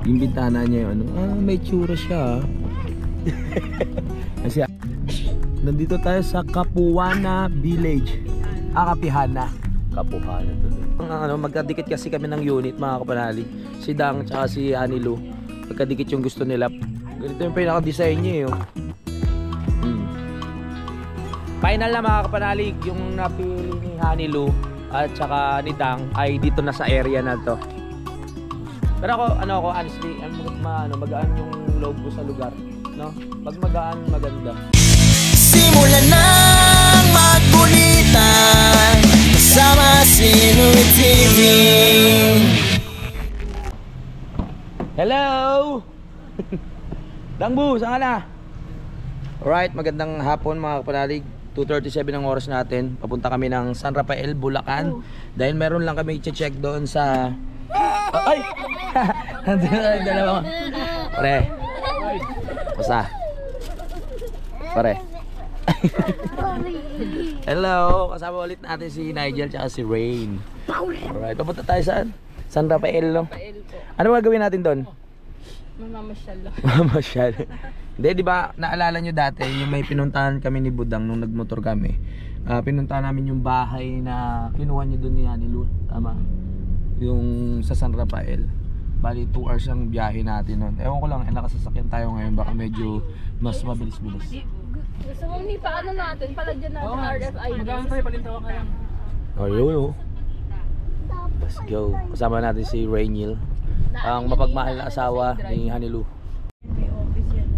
Yung bintana niya yung ano, may tsura siya. Kasi nandito tayo sa Capuana Village. Kapihana. Capuana to. Ano, magkadikit kasi kami ng unit mga kapanalig. Si Dang tsaka si Anilu. Magkadikit yung gusto nila. Ganito yung pinaka-design niya yun. Final na mga kapanalig, yung napili ni Hanilu at saka ni Dang ay dito na sa area na to. Pero ako honestly, magaan yung loob ko sa lugar, no? Pag magaan, maganda. Simulan ng magbulitan kasama si Louie TV. Hello! Dangbu, saan ka na? Alright, magandang hapon mga kapanalig. 2:37 ang oras natin. Papunta kami ng San Rafael, Bulacan. Dahil meron lang kami i-check doon sa... Ay! Nandun na dalawa. Pare. Basta. Pare. Hello! Kasama ulit natin si Nigel tsaka si Rain. Alright, papunta tayo saan? San Rafael, no? Ano gagawin natin doon? Mamamasyal lang. Mamamasyal. Hindi, di ba naalala nyo dati yung may pinuntahan kami ni Budang nung nagmotor kami. Pinuntahan namin yung bahay na kinuha niya doon ni Anilu. Tama? Yung sa San Rafael. Bali 2 hours ang biyahe natin nun. Ewan ko lang, nakasasakyan tayo ngayon. Baka medyo mas mabilis-bilis. Gusto mo ni paano natin? Palagyan natin RFID. Magkano tayo, palintawa ka lang. Ayun. Let's go. Kasama natin si Rainiel, ang mapagmahal na asawa ni Hanilu.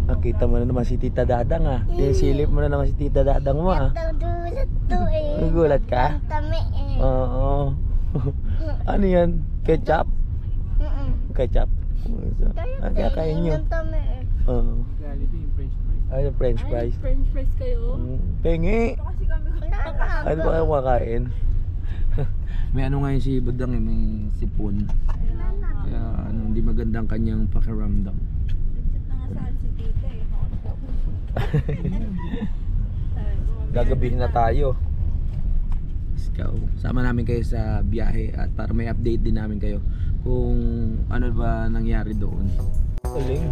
Nakita mo na naman si Tita Dadang ah. Silip mo na naman si Tita Dadang mo ah. Nagulat ka? Oo. Ano yan? Ketchup? Ketchup? Kaya kain nyo? Oo. Ay, French fries. French fries kayo? Pengi! Ano ba kayo makain? May ano ngayon si Budang eh, may sipon. Kaya ano, hindi magandang kanyang pakiramdam. Gagabihin na tayo. Let's go. Sama namin kayo sa biyahe at para may update din namin kayo kung ano ba nangyari doon. Galing.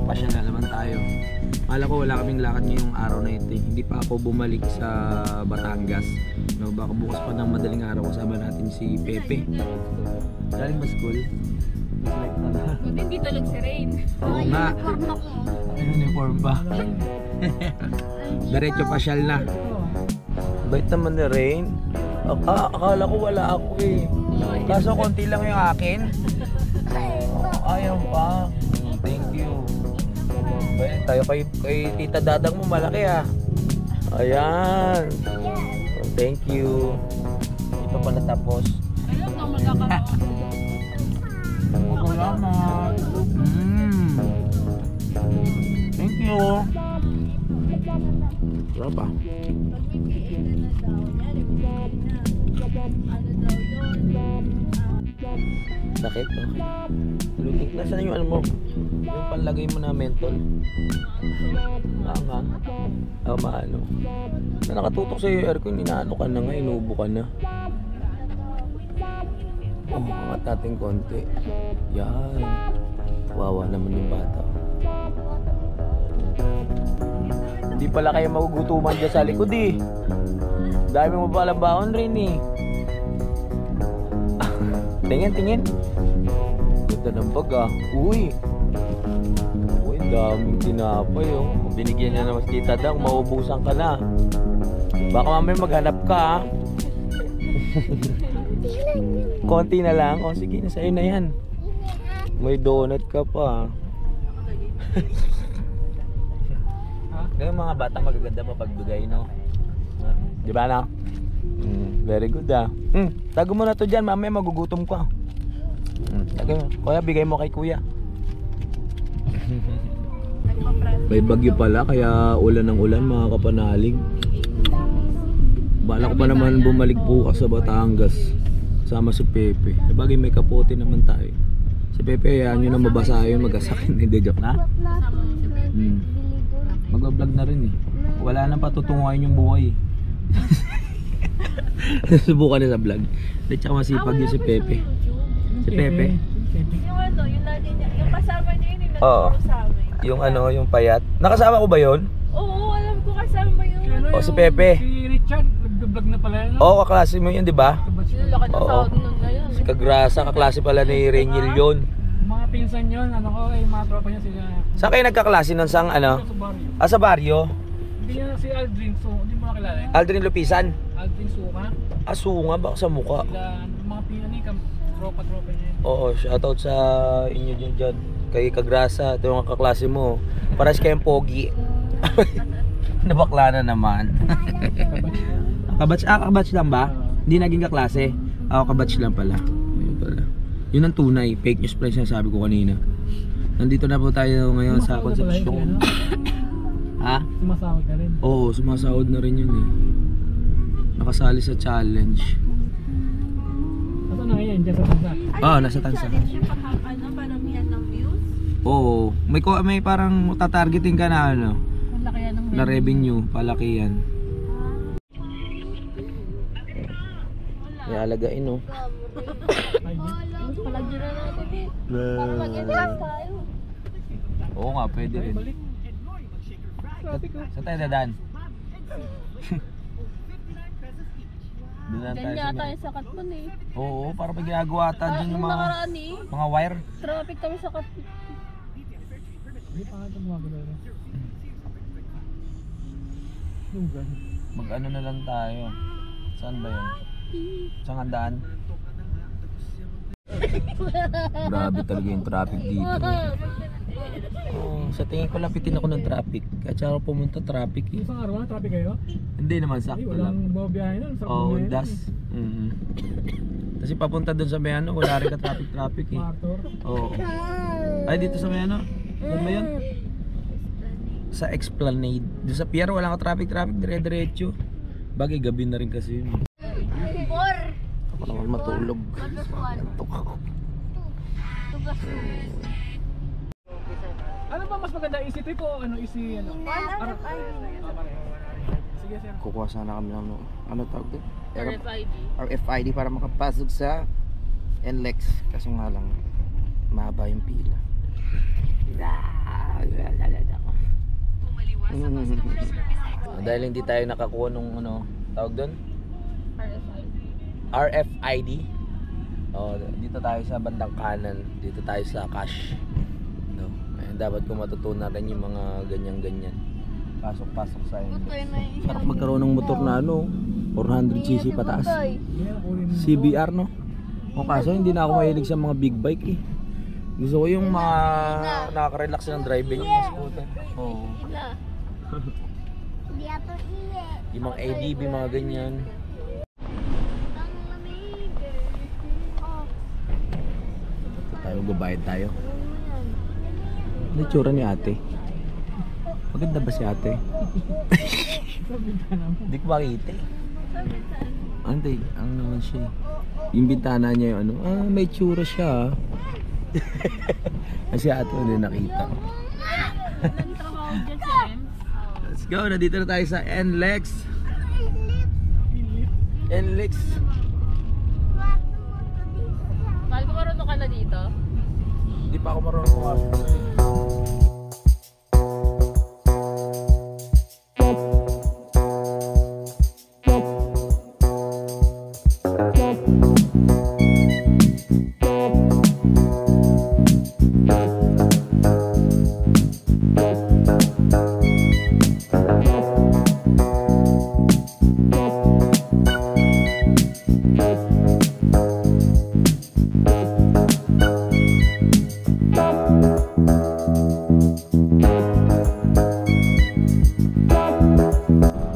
Pasyal na naman tayo. Akala ko wala kaming lakad ngayong araw na ito. Hindi pa ako bumalik sa Batangas. No, baka bukas pa ng madaling araw kasama natin si Pepe. Galing ba school? Buti hindi tulog si Rain. Oo nga. May uniform pa. Diretso pasyal na. Bait naman ni Rain. Akala ko wala ako eh. Kaso konti lang yung akin. Ayaw pa. Thank you. Bayan tayo kay Tita Dadang mo, malaki ah. Ayan. Thank you. Ito pa natapos. Ayun na, magkakaroon. Salamat. Thank you. Sarap ah. Sakit no? Lutik na. Saan yung ano mo? Yung panlagay mo na mentol. Maangang. Maano. Na nakatutok sa iyo aircon, inaano ka na nga, inubo ka na. Angat natin konti. Yan. Wawa naman yung bata. Hindi pala kayo magugutuman dyan sa likod eh. Dami mo palang baon rin eh. Tingin. Ganda ng bag ah. Uy, daming tinapay oh. Kung binigyan niya naman si Tita Dang, maubusan ka na. Baka mamaya maghanap ka ah. Konti na lang. O sige, na sa'yo na yan. May donut ka pa. Ngayon mga bata magaganda mapagbigay no. Di ba na? Very good ah. Tago mo na to dyan, mamaya magugutom ka. Kuya, bigay mo kay kuya. May bagyo pala, kaya ulan ng ulan mga kapanalig. Bala ko pa naman bumalik bukas sa Batangas. Sama si Pepe. Sabagay may kapote naman tayo. Si Pepe, hayaan nyo na mabasa yun, magkasakit. Hindi, joke na. Mag-vlog na rin eh. Wala nang patutunguhin yung buhay. Subukan na sa vlog. At saka masipag yun si Pepe. Si Pepe. Yung ano, yung lagi niya, yung kasama niya yun, yung Oo. nagturo sa amin. Yung ano, yung payat. Nakasama ko ba yun? Oo, alam ko kasama yun. O si Pepe. Si Richard, nag-vlog na pala yan. Oo, kaklase mo yun, di ba? Sinulaki na Oo. sahod nun na yun. Si Kagrasa, kaklase pala ni Reniel yun. Mga pinsan yun, ano ko, mga tropa niya sila. Saan kayo nagkaklase nun sang ano? Sa barrio. Ah, sa baryo? Hindi niya si Aldrin, so hindi mo nakilala yun. Aldrin Lupisan? Aldrin Suka. Asunga ba sa mukha? Sila, mga pinsan tropa-tropa niya. Oo, shoutout sa inyo dyan. Kay Kagrasa, ito yung kaklase mo. Paras kayong pogi. Nabakla na naman. Kabatch lang ba? Hindi naging kaklase? Ako kabatch lang pala. Ayun pala. Yun ang tunay, fake news pala yung sabi ko kanina. Nandito na po tayo ngayon sa Concepcion. Ha? Sumasahod ka rin. Oo, sumasahod na rin yun eh. Nakasali sa challenge. Asa na ngayon, dyan sa bansa? Oo, nasa Tansa. Ano, paramihan ng views? Oo, may parang tatargeting ka na ano, Malaki yan ng na revenue, palakihan. May alagain oh. Palagyan na natin eh. Para mag-invest tayo. Oo nga, pwede rin. Saan tayo dadaan? Doon Diyan yata yung sa Katpon eh. Oo, para pag ginagawa ata dyan yung Yung mga nakaraan eh. mga wire. Traffic kami sa Katpon. Hindi pa nga ito mga gulo. Lugan. Mag-ano na lang tayo. Saan ba yun? Saan ang daan? Grabe talaga yung traffic dito. Oh, sa tingin ko lapitin ako ng traffic. Kaya tsaka ako pumunta traffic eh. Isang araw na, traffic kayo? Hindi naman, Ay, sakto walang lang. bababiyahe nun. Sa Oo, Pumaya. das. Kasi papunta doon sa Mayano, wala rin ka traffic eh. Martor. Oo. Ay, dito sa Mayano. Doon ba yun? Sa Esplanade. Doon sa pier, wala ka traffic, dire-diretso. Bagay, gabi na rin kasi yun. Ako naman matulog. Antok ako. Ano ba mas maganda? Easy trip o ano? Easy ano? Pareho. Sige, sir. Kukuha sana kami ng ano tawag doon? RFID. RFID para makapasok sa NLEX. Kaso nga lang, mahaba yung pila. Dahil hindi tayo nakakuha nung ano, tawag doon? RFID. RFID. Oh, dito tayo sa bandang kanan. Dito tayo sa cash. No. Ayun, dapat ko matutunan rin yung mga ganyan-ganyan. Pasok-pasok sa inyo. Sarap magkaroon ng motor na ano, 400cc pataas. CBR no? O kaso hindi na ako mahilig sa mga big bike eh. Gusto ko yung mga nakaka-relax ng driving yung scooter. Oo. Yung mga ADB, mga ganyan. Tayo magbabayad tayo. Ano tsura ni ate? Maganda ba si ate? Hindi ko makita eh. Hindi, ang naman siya eh. Yung bintana niya yung ano, may tsura siya ah. Kasi ate hindi nakita. Let's go, nandito na tayo sa NLEX. NLEX. Mahal ko marunong ka na dito? Hindi pa ako marunong pumasok.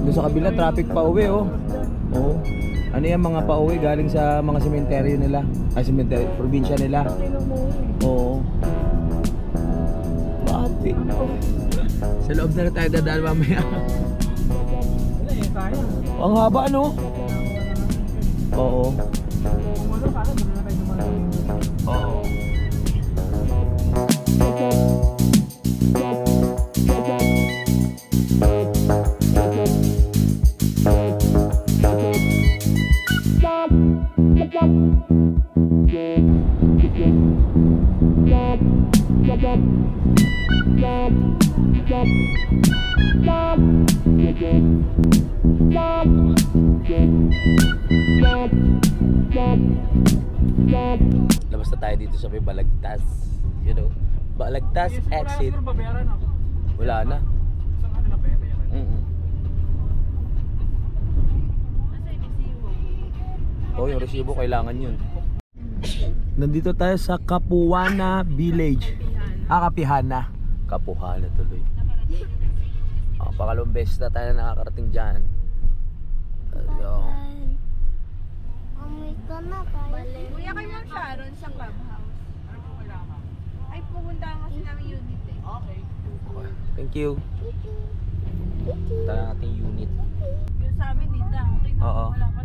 Doon sa kabila, traffic pa uwi oh. Oo. Ano yan, mga pa uwi galing sa mga sementeryo nila. Ay, sementeryo, probinsya nila. Oo. Traffic. Sa loob na tayo dadaan mamaya. Wala eh. Sayang. Ang haba, no? Oo. Kung ano, sana doon na tayo dumaan. Oo. Labas na tayo dito sa may Balagtas. You know, Balagtas exit. Siguro babayaran ako. Wala na. Sa kanila pa bayaran. Oo, yung resibo kailangan yun. Nandito tayo sa Capuana Village. Kapihana. Kapuhana tuloy. Pangalawang beses na tayo nakakarating dyan. Amoy ka na tayo. Kuya kay Ma'am Sharon sa clubhouse. Ay, pupunta nga kasi namin unit eh. Okay. Thank you. Tara natin unit. Yung sa amin dito. Okay na. Oo. Wala pa.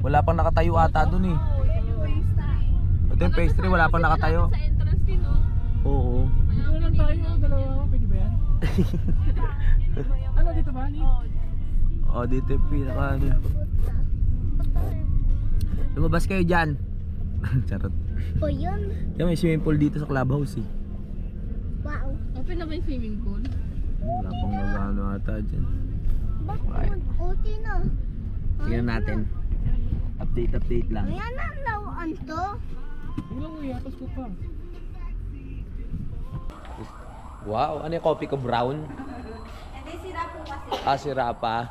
Wala pang nakatayo ata dun eh. Oo, yun yung pastry. Ito yung pastry, wala pang nakatayo. Sa entrance din, no? Oo. Dito lang tayo, dalawa. Pwede ba yan? Ano dito ba? Oh, dito yung pinaka ano. Lumabas kayo dyan. Charot. O yun. Yan, may swimming pool dito sa clubhouse eh. Wow. Open na ba yung swimming pool? Wala pang magano ata dyan. Bakit? Okay na. Tingnan natin. Update lang. Ayan ang lawaan to. Wala mo yatas ko pa. Wow, ano yung coffee ko? Brown? Hindi, sira po kasi. Sira pa.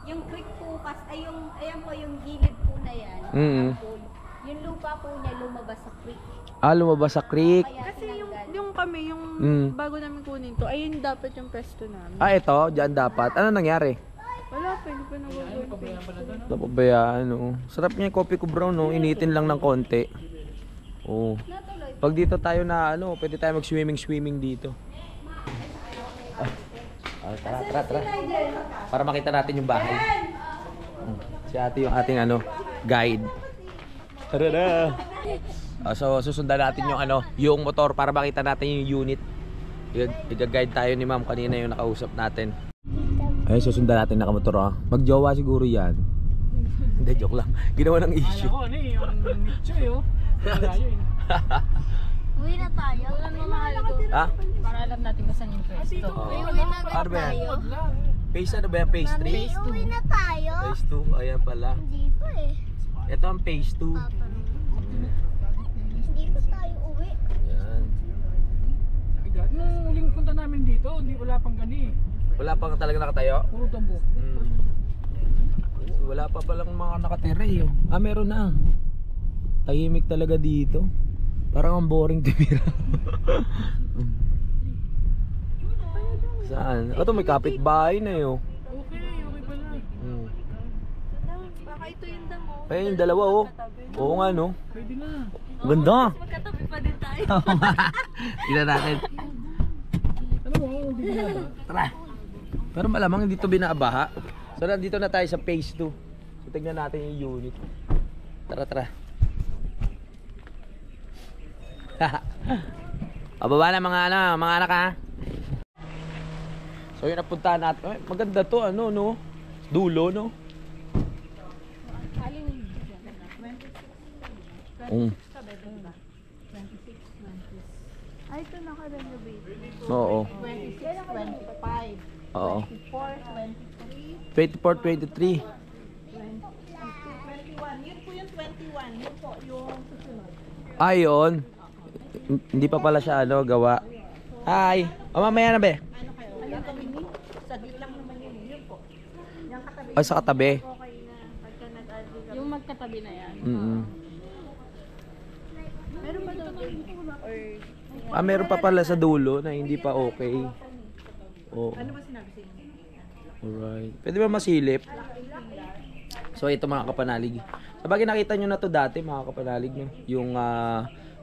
Yung creek po kasi, ay yung, ayan po yung gilid po na yan. Mm. Pool. Yung lupa po niya lumabas sa creek. Lumabas sa creek. Kaya Kasi tinanggal. yung kami, yung bago namin kunin to, ayun dapat yung pwesto namin. Ito, dyan dapat. Ano nangyari? Wala pa, hindi pa nag-work. Napabayaan, no. Sarap niya yung coffee ko brown, no. Initin lang ng konti. Oo. Pag dito tayo na, pwede tayo mag-swimming dito. Tara. Para makita natin yung bahay. Si ate yung ating guide. Tara na. So susundan natin yung yung motor para makita natin yung unit. Iga-guide tayo ni ma'am kanina yung nakausap natin. Ay, susundan natin nakamotor Magjowa siguro yan. Hindi, joke lang. Ginawa ng issue. Ako, yung nicho yun. Malayo yun. Uwi na tayo. Para alam natin kung saan yung pwesto. Uwi na Ano ba yan? tayo. Phase ano ba yan? Phase 3? Uwi na tayo. Phase 2? Ayan pala. Hindi pa eh. Ito ang phase 2. Hindi pa tayo uwi. Yan. Nung huling punta namin dito, wala pang gani. Wala pang talaga nakatayo? Puro tambok. Wala pa palang mga nakatira eh. Meron na. Tahimik talaga dito. Parang ang boring tumira. Saan? Ito may kapitbahay na yun. Okay pala. Baka ito yung damo. Ayun yung dalawa Oo nga no. Pwede na. Ganda. Magkatabi pa din tayo. Tignan natin. Alam mo, hindi na ba? Tara. Pero malamang hindi ito binaabaha. So nandito na tayo sa phase 2. So tignan natin yung unit. Tara. Baba na mga anak ha. So yun napuntahan natin. Ay, maganda to no. Dulo no. Ay, ito naka-renovate. Oo. 26, 25, Oo. 24, 23, 24, 23. 21. Yun po yung 21. Yun po yung susunod. Ayun. Hindi pa pala siya gawa. Hi. Mamaya na be. Ano kami ni? Sa dito lang naman yun. Yun po. Yung katabi. Ay, sa katabi. Okay na. Pagka nag-alvin. Yung magkatabi na yan. Meron ba daw doon? Or Meron pa pala sa dulo na hindi pa okay. Oo. ano ba sinabi sa inyo? Alright. Pwede ba masilip? So ito mga kapanalig. Sabagay nakita nyo na to dati mga kapanalig, no? Yung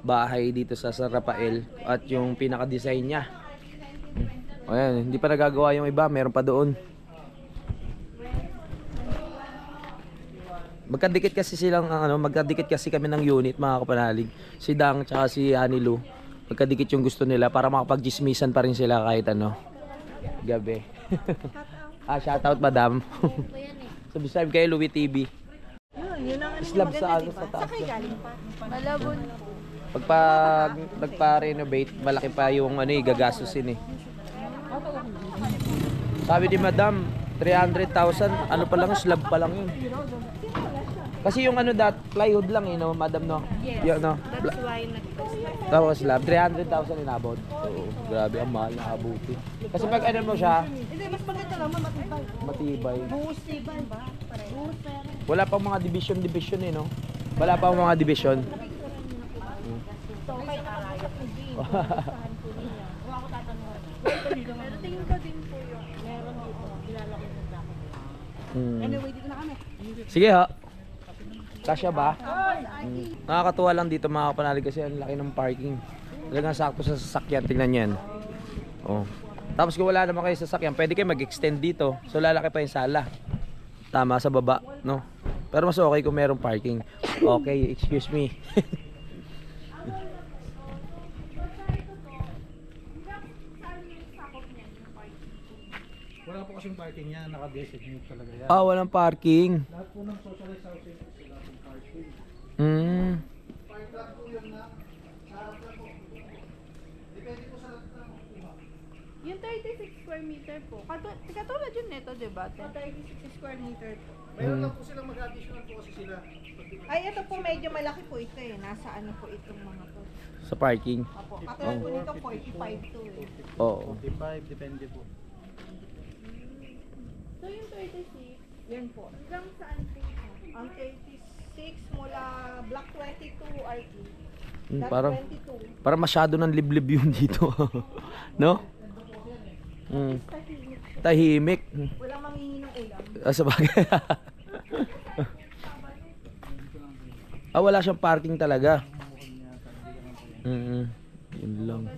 bahay dito sa San Rafael at yung pinaka-design niya. Ayan, hindi pa nagagawa yung iba, meron pa doon. Magkadikit kasi silang magkadikit kasi kami ng unit mga kapanalig. Si Dang tsaka si Anilu. Magkadikit yung gusto nila para makapag-chismisan pa rin sila kahit gabi. Shoutout madam. Subscribe kayo Louie TV. Yun ang Slab sa sa taas. galing pa. Malabon. Pag nagpa-renovate, malaki pa yung gagastusin Sabi ni madam, 300,000, ano pa lang, slab pa lang yun. Kasi yung plywood lang madam no? Yes, Yun, no? that's why nag-cost. Tapos slab, 300,000 inabot. Oo, grabe, ang mahal na abuti. Kasi pag mo siya, Hindi, mas maganda lang, matibay. matibay. Buhos tibay ba? Buhos pero. Wala pang mga division no? Wala pang mga division. So, kaya nakapasok ko din. Huwag ako tatanungan. Pero tingin ko din po yung meron dito. Kilala ko yung dako. Anyway, dito na kami. Sige ha. Kasya ba? Nakakatuwa lang dito mga kapanalig kasi ang laki ng parking. Talagang sakto sa sasakyan. Tingnan nyo yan. Oh. Tapos kung wala naman kayo sasakyan, pwede kayo mag-extend dito. So lalaki pa yung sala. Tama sa baba, no? Pero mas okay kung merong parking. Okay, excuse me. Wala po kasing parking yan, naka-designate talaga yan. Walang parking. Lahat po ng socialized housing sila ng parking. Yung 36 square meter po. Katulad yun nito, diba? 36 square meter po. Mayroon lang po silang mag-additional po kasi sila. Ay, ito po medyo malaki po ito eh. Nasa po itong mga to. Sa parking. Opo. Katulad po nito, 45 to eh. Oo. 45, depende po. So yung 36, yan po. Hanggang saan po? Ang 36 mula block 22 RT. Block Parang 22. parang masyado ng liblib yun dito. No? Tahimik. Walang manghingi ng ulam. Sa bagay. Wala siyang parking talaga. Yun lang.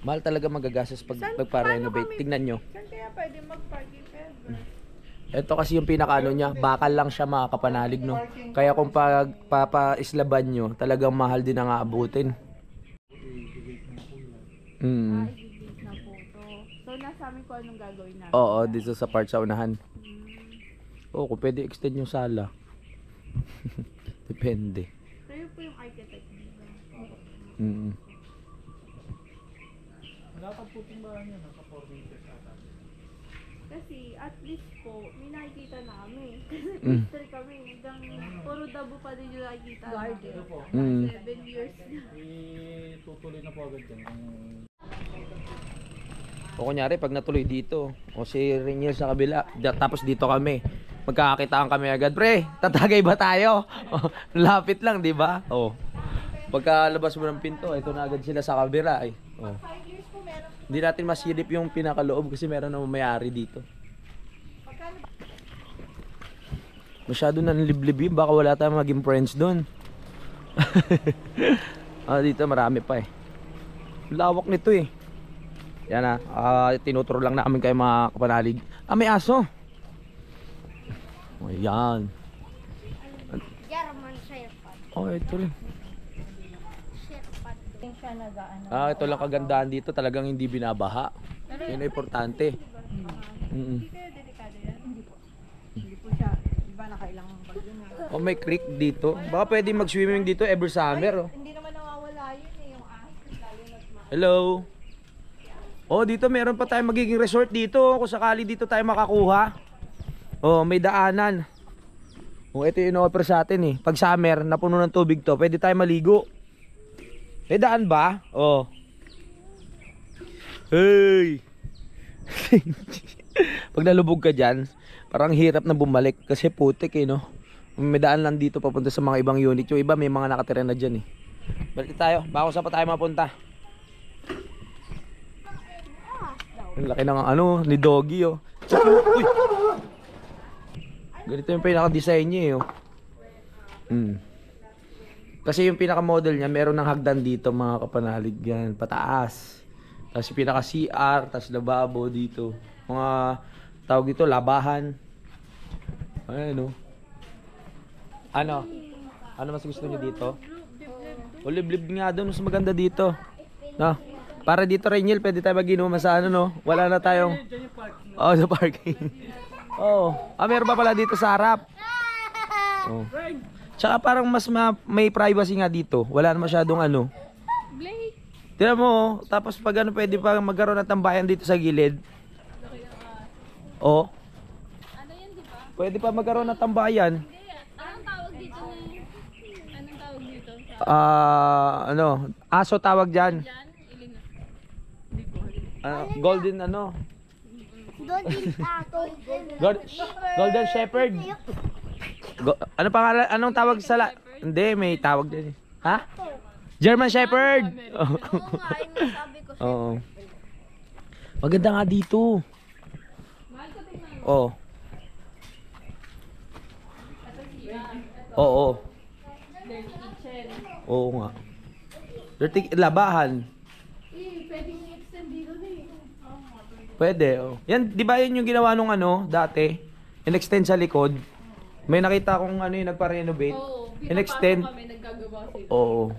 Mahal talaga magagastos pag pagpa-renovate. Tingnan nyo. Saan kaya pwede mag-parking ever? Ito kasi yung pinakaano niya, bakal lang siya mga kapanalig, no? Kaya kung papa-islaban nyo, talagang mahal din ang aabutin. Na po to. So nasa amin ko anong gagawin natin. Oo, dito sa part sa unahan. Oo, kung pwede extend yung sala. Depende. Kayo po yung architect dito. Wala pa po timbahan yan, naka 4 meters ata. Kasi at least po, may nakikita namin. Kasi history kami. Hanggang puro dabo pa din yung nakikita namin. Ito po, 7 years na. tutuloy na po agad yan. O kunyari, pag natuloy dito, o si Reniel sa kabila, tapos dito kami, magkakakitaan kami agad. Pre, tatagay ba tayo? Lapit lang, di ba? O. Pagkalabas mo ng pinto, ito na agad sila sa kabila. Ay. O. Hindi natin masilip yung pinakaloob kasi meron na may-ari dito. Masyado na liblib yun, baka wala tayong maging friends doon. Dito marami pa eh. Lawak nito eh. Yan na, tinuturo lang namin kayo mga kapanalig. May aso. Ayan. German Shepherd. Ito rin. Shepherd. Siya nag-ano. Ito lang kagandahan dito, talagang hindi binabaha. Yun ang importante. Hindi kayo delikado yan? Hindi po. Hindi po siya. Diba nakailangan bagyo na. May creek dito. Baka pwede mag-swimming dito every summer. Hindi naman nawawala yun eh, yung ahas. Lalo na't Hello. Dito meron pa tayong magiging resort dito kung sakali dito tayo makakuha. May daanan. Ito yung offer sa atin eh. Pag summer, napuno ng tubig to, pwede tayo maligo. May daan ba? Hey! Pag nalubog ka dyan, parang hirap na bumalik kasi putik eh, no? May daan lang dito papunta sa mga ibang unit. Yung iba may mga nakatira na dyan eh. Balik tayo, baka saan pa tayo mapunta. Ang laki ng ni Doggy oh. Uy! Ganito yung pinaka-design niya Kasi yung pinaka-model niya, meron ng hagdan dito mga kapanalig yan, pataas. Tapos yung pinaka-CR, tapos lababo dito. Mga tawag dito, labahan. Ayan, oh. Ano? Ano mas gusto niyo dito? O, liblib nga doon. Mas maganda dito. No? Para dito, Rainiel, pwede tayo mag-inuman sa ano, no? Wala na tayong... Oh, sa parking. Oh. Meron pa pala dito sa harap. Oh. Tsaka parang mas may privacy nga dito. Wala na masyadong ano. Tignan mo, oh. Tapos pag ano, pwede pa magkaroon ng tambayan dito sa gilid. Oh. Ano yan, di ba? Pwede pa magkaroon ng tambayan. Anong tawag dito na Anong tawag dito? Ano, aso tawag dyan. Diyan, iling Golden ano? Golden Golden Shepherd. Ano pangalan? Anong tawag sa Hindi, may tawag din. Ha? German Shepherd. Oo nga, yung nasabi ko. Oo. Maganda nga dito. Oo. Oo. Oo nga. Dirty labahan. Pwede, oh. Yan, di ba yun yung ginawa nung ano, dati? In-extend sa likod. May nakita akong ano yung nagpa-renovate. In-extend. kami, naggagawa sila. Oo.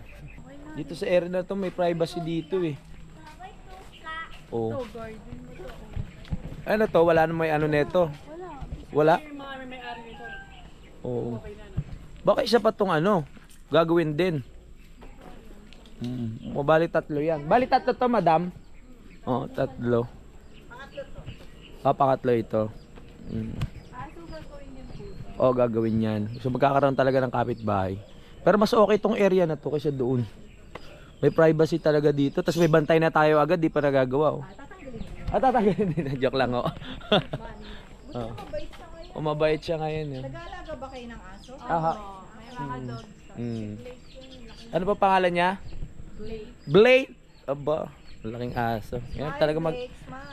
Dito sa area na to, may privacy dito eh. Oo. Ano to? Wala na may ano neto? Wala. Oo. Baka isa pa tong ano, gagawin din. Bali 3 yan. Bali 3 to, madam? Oo, 3. Pangatlo ito. Oo, gagawin yan. So magkakaroon talaga ng kapitbahay. Pero mas okay tong area na to kaysa doon. May privacy talaga dito. Tapos may bantay na tayo agad, di pa nagagawa. Oh. Tatanggalin din. Joke lang, oh. Oh. Mabait siya ngayon. Nag-aalaga ba kayo ng aso? Aha. Ano pa pangalan niya? Blade. Aba, malaking aso. Yan talaga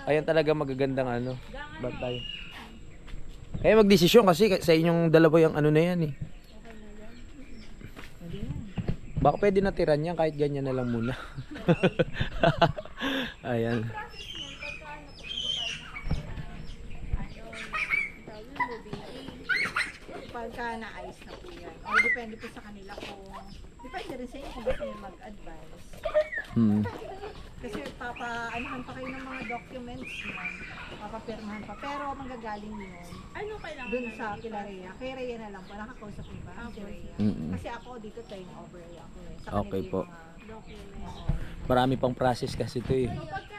ayan talaga magagandang ano, bantay. Kaya magdesisyon kasi sa inyong dalawa yung ano na yan eh. Baka pwede natiran yan kahit ganyan na lang muna. Ayan. Pagka na-ayos na po yan. O depende po sa kanila kung... Depende rin sa inyo kung gusto nyo mag-advise. Kasi papaanahan pa kayo ng mga documents yan. Papapirmahan pa. Pero manggagaling yun. Ano kailangan? Dun sa kila Rhea. Kay Rhea na lang po. Nakakausap niyo ba? Si Rhea. Kasi ako dito turn over ako eh. Sa kanila Okay yung po. mga documents. Marami pang process kasi ito eh. Pagka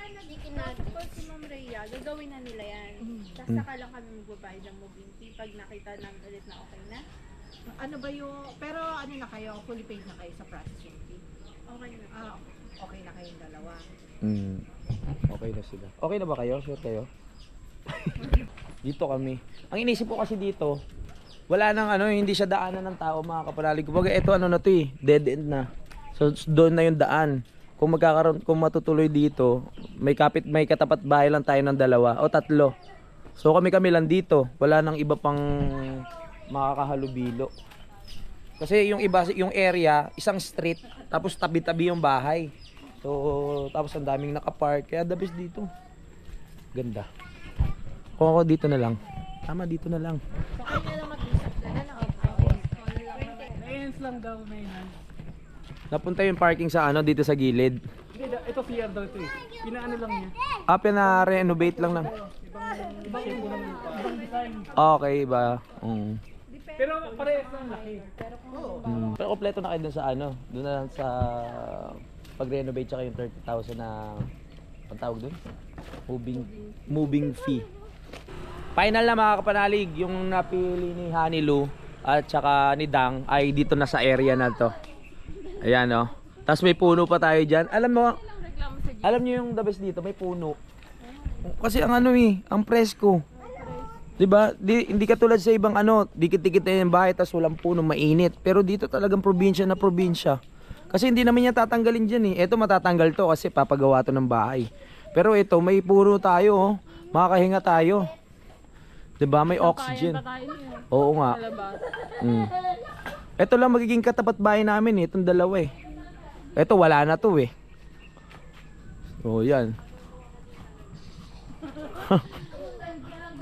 nag-support si Ma'am Rhea, gagawin na nila yan. Tapos saka lang kami magbabayad ng moving fee pag nakita ng ulit na okay na. Ano ba yung... Pero ano na kayo? Fully paid na kayo sa processing fee? Okay na. Okay na kayong dalawa. Okay na sila. Okay na ba kayo? Sure kayo? Dito kami. Ang inisip ko kasi dito, wala nang ano, hindi siya daanan ng tao mga kapanalig. Kumbaga ito ano na to eh, dead end na. So doon na yung daan. Kung magkakaroon, kung matutuloy dito, may katapat bahay lang tayo ng 2 o 3. So kami lang dito. Wala nang iba pang makakahalubilo. Kasi yung iba, yung area, isang street, tapos tabi-tabi yung bahay. So, tapos ang daming nakapark. Kaya the best dito. Ganda. Kung ako dito na lang. Tama, dito na lang. So kayo na lang mag-isip na lang. Ayun lang daw may nan. Napunta yung parking sa ano, dito sa gilid. Hindi, ito CR daw ito eh. Pinaano lang niya. Pina-renovate lang na. Ibang design. Okay ba? Pero parehas lang laki. Pero kompleto na kayo dun sa ano. Doon na lang sa pag-renovate tsaka yung 30,000 na ang tawag dun? Moving fee. Final na mga kapanalig, yung napili ni Hanilu at tsaka ni Dang ay dito na sa area na to. Ayan oh. Tapos may puno pa tayo dyan. Alam nyo yung the best dito, may puno. Kasi ang ano eh, ang presko. Diba? Hindi katulad sa ibang ano, dikit-dikit na yung bahay tapos walang puno, mainit. Pero dito talagang probinsya na probinsya. Kasi hindi naman niya tatanggalin dyan eh. Ito matatanggal to kasi papagawa to ng bahay. Pero ito, may puno tayo oh. Makakahinga tayo. Diba? May oxygen. Oo nga. Ito lang magiging katapat bahay namin eh. Itong dalawa eh. Ito wala na to eh. Oh yan.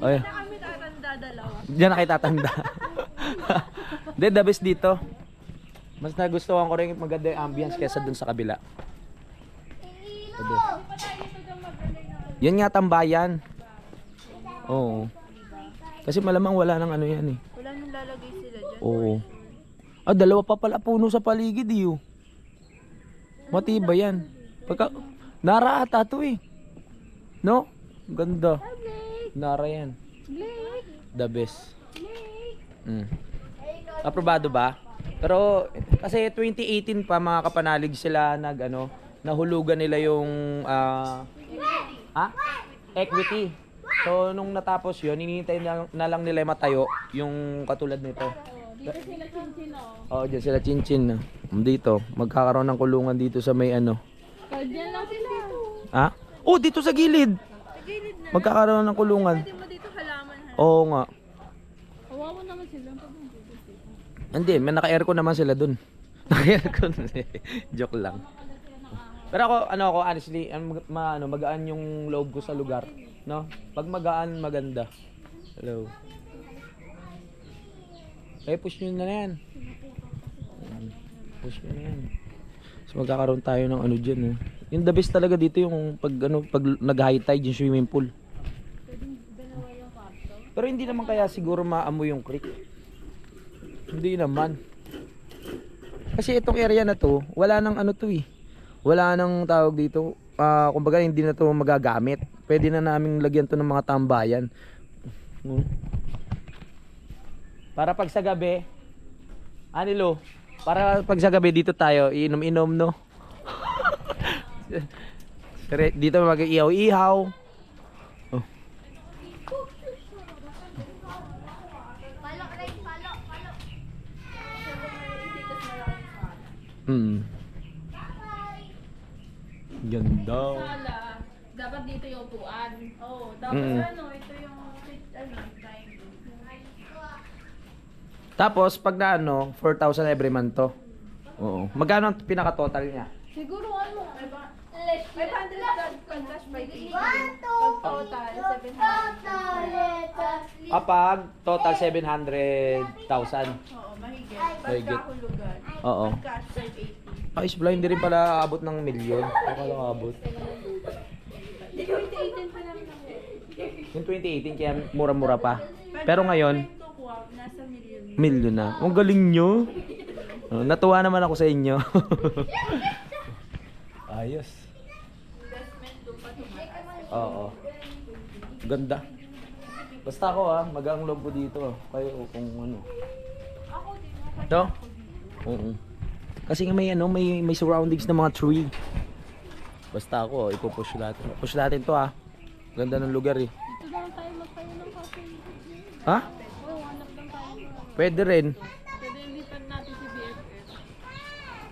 Ay. Kami tatanda dalawa. Diyan na kayo tatanda. Hindi, the best dito. Mas nagustuhan ko rin maganda yung ambience kaysa dun sa kabila. The best. Yan nga tambayan. Oo. Kasi malamang wala nang ano yan eh. Wala nang lalagay sila dyan. Oo. Ah, dalawa pa pala puno sa paligid eh. Oh. Matibay yan. Pagka, nara ata to eh. No? Ganda. Nara yan. The best. Aprobado ba? Pero kasi 2018 pa mga kapanalig sila nahulugan nila yung equity. So nung natapos yun, hinihintay na lang nila matayo yung katulad nito. Dito sila Chinchin, oh. Oh, diyan sila Chinchin. Dito, magkakaroon ng kulungan dito sa may ano. Diyan lang sila. Ha? Oh, dito sa gilid. Sa gilid na. Magkakaroon ng kulungan. Pwede mo dito halaman ha. Oo nga. Kawawa naman sila. Hindi, may naka-aircon naman sila dun. Naka-aircon. Joke lang. Pero ako honestly, magaan yung loob ko sa lugar, no? Pag magaan, maganda. Hello. Push nyo na yan. Push nyo na yan. So magkakaroon tayo ng ano dyan, eh. Yung the best talaga dito yung pag nag-high tide yung swimming pool. Pero hindi naman kaya siguro maamoy yung creek. Hindi naman. Kasi itong area na to, wala nang ano to eh. Wala nang tawag dito. Kumbaga hindi na to magagamit. Pwede na naming lagyan to ng mga tambayan. Para pag sa gabi, Anilo, para pag sa gabi dito tayo, iinom-inom, no? Dito mag-ihaw-ihaw. Oh. Ganda. Sala, dapat dito yung upuan. Oo, tapos ito yung time. Tapos pag na 4,000 every month to. Oo. Magkano ang pinaka-total niya? Siguro 500 pag cash by day. Pag total, 700. Kapag total 700,000. Oo, mahigit. Mahigit. Pagkahulugan. Oo. Pag cash, 580. Ayos pala, hindi rin pala abot ng milyon. Akala ko abot. 2018 pa lang naman. Yung 2018 kaya mura-mura pa. Pero ngayon, Nasa milyon. milyon na. Ang galing nyo. Natuwa naman ako sa inyo. Ayos. Investment doon pa tumaas. Oo. Ganda. Basta ako magang loob ko dito. Kayo kung ano. Ako din. No? Oo. Kasi nga may may surroundings ng mga tree. Basta ako, ipupush natin. Push natin to Ganda ng lugar eh. Dito lang tayo magtayo ng cafe. Ha? Oo, hanap lang tayo. Pwede rin. Pwede ilitan natin si BFF.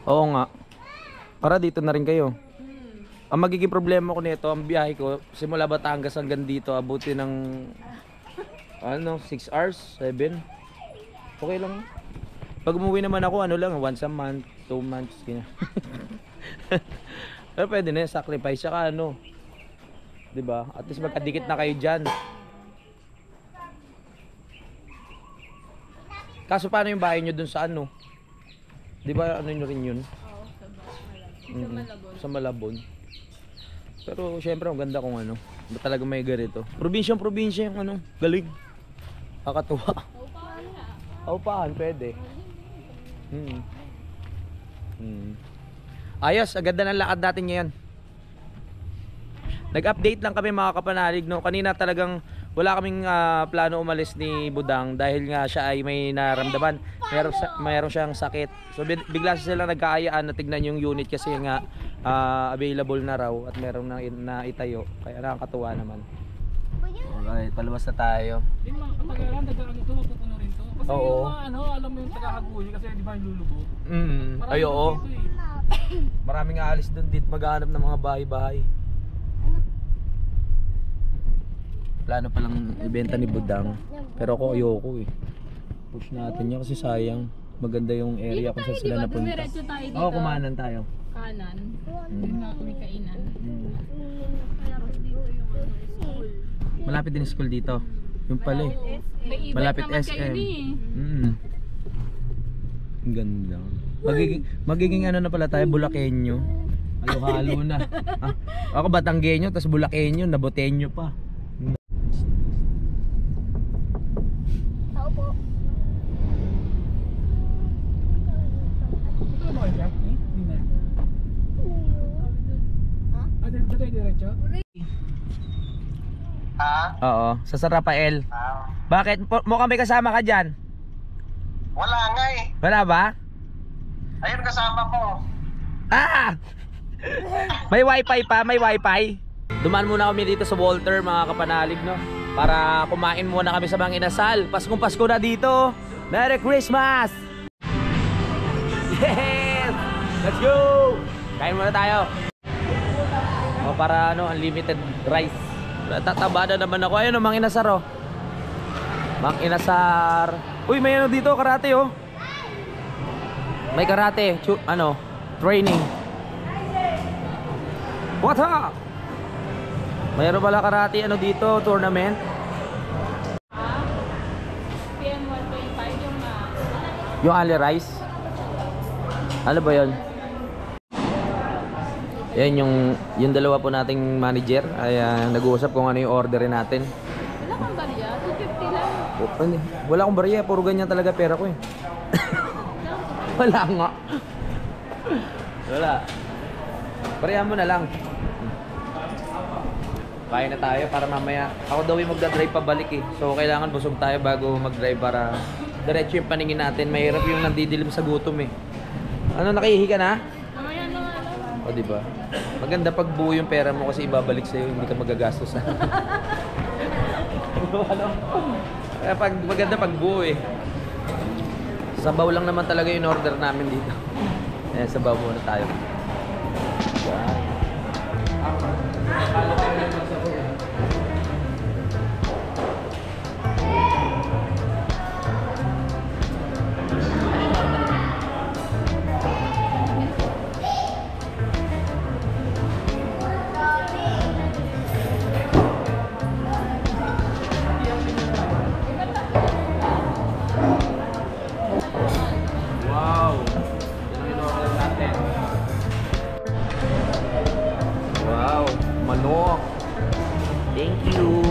Oo nga. Para dito na rin kayo. Ang magiging problema ko nito, ang biyahe ko, simula Batangas hanggang dito, abuti ng 6 hours, 7. Okay lang. Pag umuwi naman ako, once a month, 2 months, ganyan. Pero pwede na, sacrifice saka diba? At least magkadikit na kayo dyan. Kaso paano yung bahay nyo dun sa diba nyo rin yun? Oo, sa Malabon. Sa Malabon. Pero syempre ang ganda kung ba talaga may ganito. Probinsya yung galing. Kakatuwa. Paupahan pwede. Ayos, agad na ng lakad natin ngayon. Nag-update lang kami mga kapanalig, no. Kanina talagang wala kaming plano umalis ni Budang dahil nga siya ay may naramdaman. Mayroon siyang sakit. So bigla sila nagkaayaan na tignan yung unit kasi nga available na raw at meron na itayo. Kaya nakakatuwa naman. Alright, palabas na tayo. Yung mga katagalan, nagkaano to, matutuno rin to. Kasi Oo. yung mga alam mo yung tagahaguhi kasi di ba yung lulubog? Ay oo. Maraming aalis doon dito maghahanap ng mga bahay-bahay. Plano palang ibenta ni Budang. Pero ako ayoko eh. Push natin yan kasi sayang. Maganda yung area kung saan sila napunta. Dumiretso tayo dito. Oo, kumanan tayo. Kanan. Yung mga kumikainan. Kaya ko dito yung school. Malapit din yung school dito. Yung pala eh. May e-bike Malapit naman SM. kayo ni. Ang ganda. Magiging ano na pala tayo, Bulakenyo. Halo-halo na. Ah, ako Batanggenyo, tas Bulakenyo, Nabotenyo pa. Tao po. Ito ano kayo? Hindi na. Ah, diretso? Oo, sa San Rafael. Bakit? Mukhang may kasama ka dyan? Wala nga eh. Wala ba? Ayun kasama ko. Ah! May wifi pa, may wifi. Dumaan muna kami dito sa Walter, mga kapanalig, no? Para kumain muna kami sa mga inasal. Paskong Pasko na dito. Merry Christmas! Yes! Let's go! Kain muna tayo. O, para ano, unlimited rice. Tataba na naman ako. Ayun o, Mang Inasar o. Mang Inasar. Uy, may ano dito, karate oh. May karate, training. What up? Mayroon pala karate ano dito, tournament. PM 1.5 yung Yung Ali Rice. Ano ba yun? Yan yung dalawa po nating manager ay nag-uusap kung ano yung orderin natin. wala kang barya, 250 lang. Wala akong barya, puro ganyan talaga pera ko eh. Wala nga. Wala. Baryahan mo na lang. Kain na tayo para mamaya. Ako daw yung magdadrive pabalik eh. So kailangan busog tayo bago mag-drive para diretso yung paningin natin. Mahirap yung nandidilim sa gutom eh. Ano, nakihihi ka na? Mamaya na nga lang. O diba? Maganda pag buo yung pera mo kasi ibabalik sa'yo, hindi ka magagastos. Ano? Kaya maganda pag buo eh. Sabaw lang naman talaga yung order namin dito. Eh, sabaw muna tayo. Yan. Wow! Yan ang in-order natin. Wow! Manok! Thank you!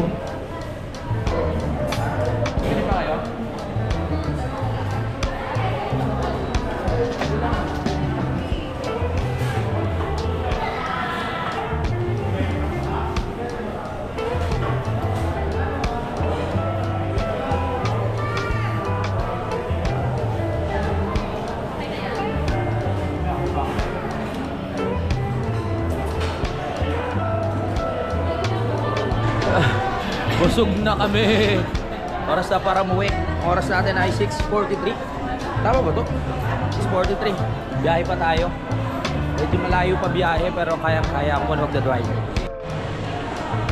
Pili pa kayo? Busog na kami. Oras na para muwi. Oras natin ay 6:43. Tama ba to? 6:43. Biyahe pa tayo. Medyo malayo pa biyahe pero kaya ako na magdadrive.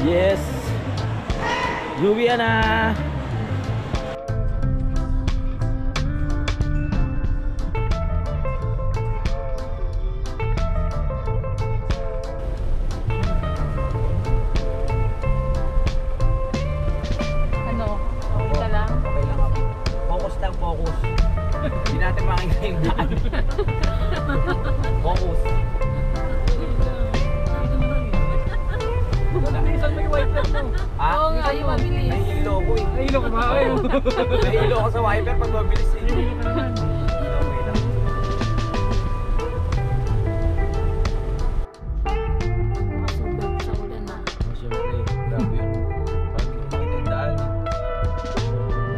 Yes. Uwi na. Ano? Okay ka lang? Okay lang ako. Focus lang, focus. Hindi natin makikita yung daan. Focus. Minsan may wiper mo. Ah, Oo nga, yung mabilis. nahihilo ko eh. Nahilo ka ba kayo? Nahihilo ko sa wiper pag mabilis eh. Nahilo ka naman. Okay lang. Makasubok sa ulan na. Oh, siyempre, grabe yun. Parang hindi ko makita yung daan eh.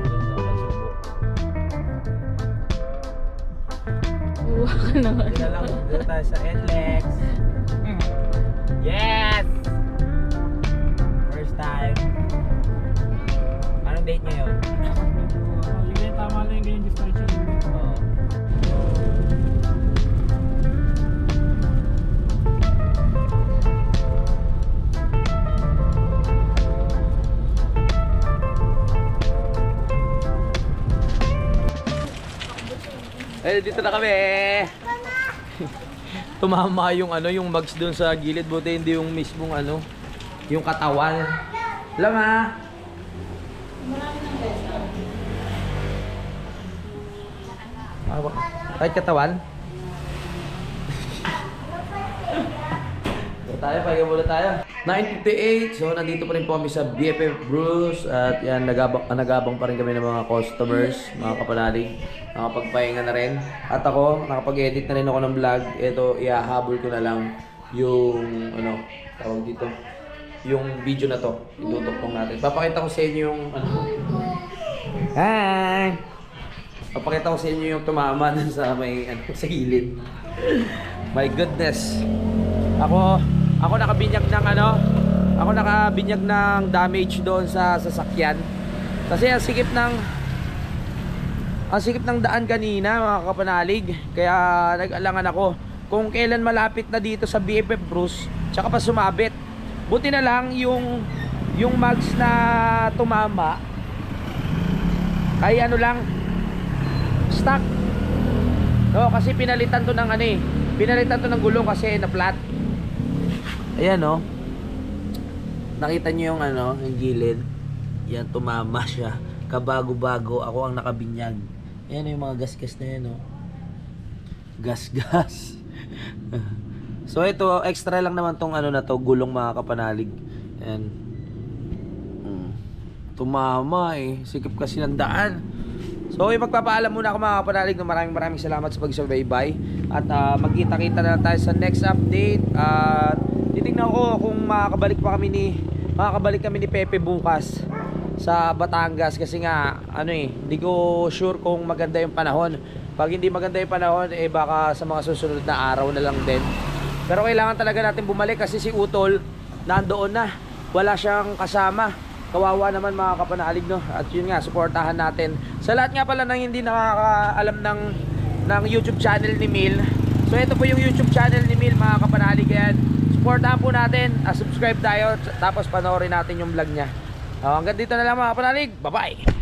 Ganda, pagsubok. Uwa ka naman. Hindi na lang, dito tayo sa NLEX. Yes! First time. Anong date ngayon? Yung ganyan, tama lang yung ganyan distraction. Oh. Eh, dito na kami. Tumama yung yung mugs doon sa gilid, buti hindi yung mismong yung katawan. Lama. Kahit katawan? Tayo, pahinga muna tayo. 9:58, so nandito pa rin po kami sa BFF Bruce at yan, nagabang pa rin kami ng mga customers, mga kapanalig. Nakapagpahinga na rin. At ako, nakapag-edit na rin ako ng vlog. Ito, ihahabol ko na lang yung, ano, tawag dito, yung video na to. Itutuktong natin. Papakita ko sa inyo yung, ano, hi! Papakita ko sa inyo yung tumama sa may, ano, sa gilid. My goodness. Ako nakabinyag ng ano, ako nakabinyag ng damage doon sa sasakyan. Kasi ang sikip ng daan kanina, mga kapanalig. Kaya nag-alangan ako kung kailan malapit na dito sa BFF Bruce, tsaka pa sumabit. Buti na lang yung mags na tumama ay ano lang, stock. No, kasi pinalitan to ng ano eh. Pinalitan to ng gulong kasi na flat. Ayan oh. Nakita nyo yung ano, yung gilid. Yan, tumama siya. Kabago-bago, ako ang nakabinyag. Ayan yung mga gas-gas na yan oh. Gas-gas. So ito, extra lang naman tong ano na to, gulong, mga kapanalig. Ayan. Tumama eh. Sikip kasi ng daan. So magpapaalam muna ako, mga kapanalig, na maraming salamat sa pagsubaybay. At magkita-kita na tayo sa next update. At titignan ko kung makakabalik kami ni Pepe bukas sa Batangas, kasi nga ano eh, hindi ko sure kung maganda yung panahon. Pag hindi maganda yung panahon, eh baka sa mga susunod na araw na lang din. Pero kailangan talaga natin bumalik kasi si Utol nandoon na, wala siyang kasama. Kawawa naman, mga kapanalig, no? At yun nga, suportahan natin. Sa lahat nga pala ng hindi nakakaalam ng YouTube channel ni Mil, so ito po yung YouTube channel ni Mil, mga kapanalig. Yan, supportahan po natin, subscribe tayo, tapos panoorin natin yung vlog niya. Hanggang dito na lang, mga kapanalig. Bye bye.